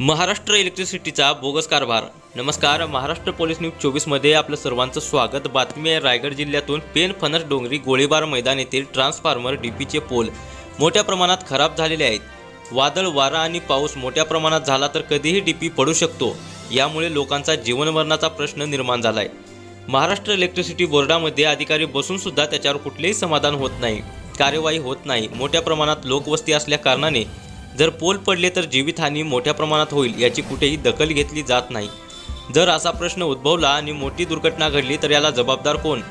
Maharashtra इलेक्ट्रिसिटीचा bogus कारभार। नमस्कार, Maharashtra police news 24 मध्ये आपलं सर्वांचं स्वागत। बातमी आहे रायगड जिल्ह्यातून पेन फणस डोंगरी गोळीबार मैदान येथील ट्रान्सफॉर्मर डीपीचे पोल मोठ्या प्रमाणात खराब झालेले आहेत। वादळ, वारा आणि पाऊस मोठ्या प्रमाणात झाला तर कधीही डीपी पडू शकतो। यामुळे लोकांचा जीवनमरणाचा प्रश्न निर्माण झालाय। महाराष्ट्र इलेक्ट्रिसिटी बोर्डामध्ये अधिकारी बसून सुद्धा त्याच्यावर कुठलेही समाधान होत नाही, कार्यवाही होत नाही। मोठ्या प्रमाणात लोकवस्ती असल्या कारणाने जर पोल पडले तर जीवितहानी मोठ्या प्रमाणात होईल याची कुठेही दखल घेतली जात नाही। जर असा प्रश्न उद्भवला आणि मोठी दुर्घटना घडली तर याला जबाबदार कोण,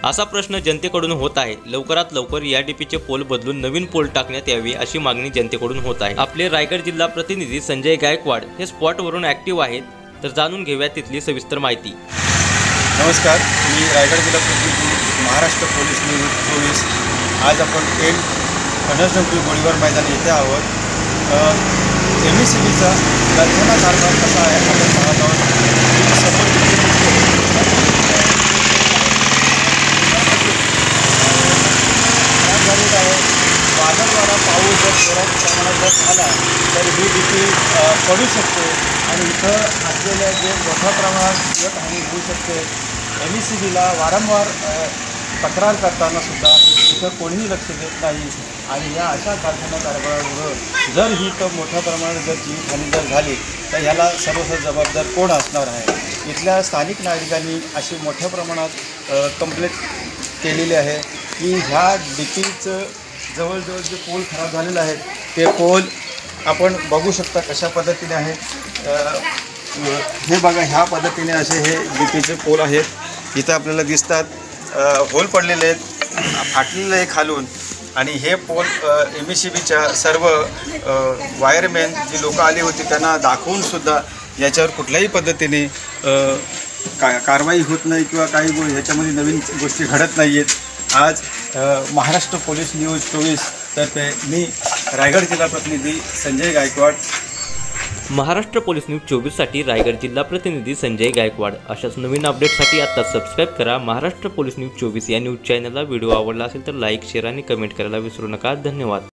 असा प्रश्न जनतेकडून होत आहे। लवकरात लवकर या डीपीचे पोल बदलून नवीन पोल टाकण्यात यावे अशी मागणी जनतेकडून होत आहे। आपले रायगड जिल्हा प्रतिनिधी संजय गायकवाड हे स्पॉटवरून ॲक्टिव्ह आहेत, तर जाणून घेऊया तिथली सविस्तर माहिती। नमस्कार, मी रायगड जिल्हा प्रतिनिधी महाराष्ट्र पोलीस न्यूज 24। आज आपण पेन फणस डोंगरी गोळीबार मैदान येथे आहोत। MSCBचा कारखाना कारभार कसा आहे आपण पाहत आहोत। झालेलं आहे। वादळ, वारा, पाऊस जर जोरात प्रमाणात जर झाला तर ही डीपी पडू शकते आणि इथं असलेल्या जे मोठ्या प्रमाणात जीवितहानी होऊ शकते। MSCBला वारंवार तक्रार करताना सुद्धा इथं कोणीही लक्ष देत नाही आणि या अशा कारखाना कारभारामुळं जर ही तर मोठ्या प्रमाणात जर जीवितहानी जर झाली तर ह्याला सर्वस्व जबाबदार कोण असणार आहे। इथल्या स्थानिक नागरिकांनी अशी मोठ्या प्रमाणात कंप्लेंट केलेली आहे की ह्या डीपीचं जवळजवळ जे पोल खराब झालेले आहेत ते पोल आपण बघू शकता कशा पद्धतीने आहे। हे बघा, ह्या पद्धतीने असे हे डीपीचे पोल आहेत। इथं आपल्याला दिसतात होल पडलेले आहेत, फाटलेले आहे खालून। आणि हे पोल MSCBच्या सर्व वायरमॅन जी लोक आली होती त्यांना दाखवून सुद्धा याच्यावर कुठल्याही पद्धतीने कारवाई होत नाही किंवा काही ह्याच्यामध्ये नवीन गोष्टी घडत नाही आहेत। आज महाराष्ट्र पोलीस न्यूज 24 तर्फे मी रायगड जिल्हा प्रतिनिधी संजय गायकवाड। महाराष्ट्र पोलीस न्यूज 24 साठी रायगड जिल्हा प्रतिनिधी संजय गायकवाड। अशाच नवीन अपडेटसाठी आता सबस्क्राईब करा महाराष्ट्र पोलीस न्यूज 24 या न्यूज चॅनलला। व्हिडिओ आवडला असेल तर लाईक, शेअर आणि कमेंट करायला विसरू नका। धन्यवाद।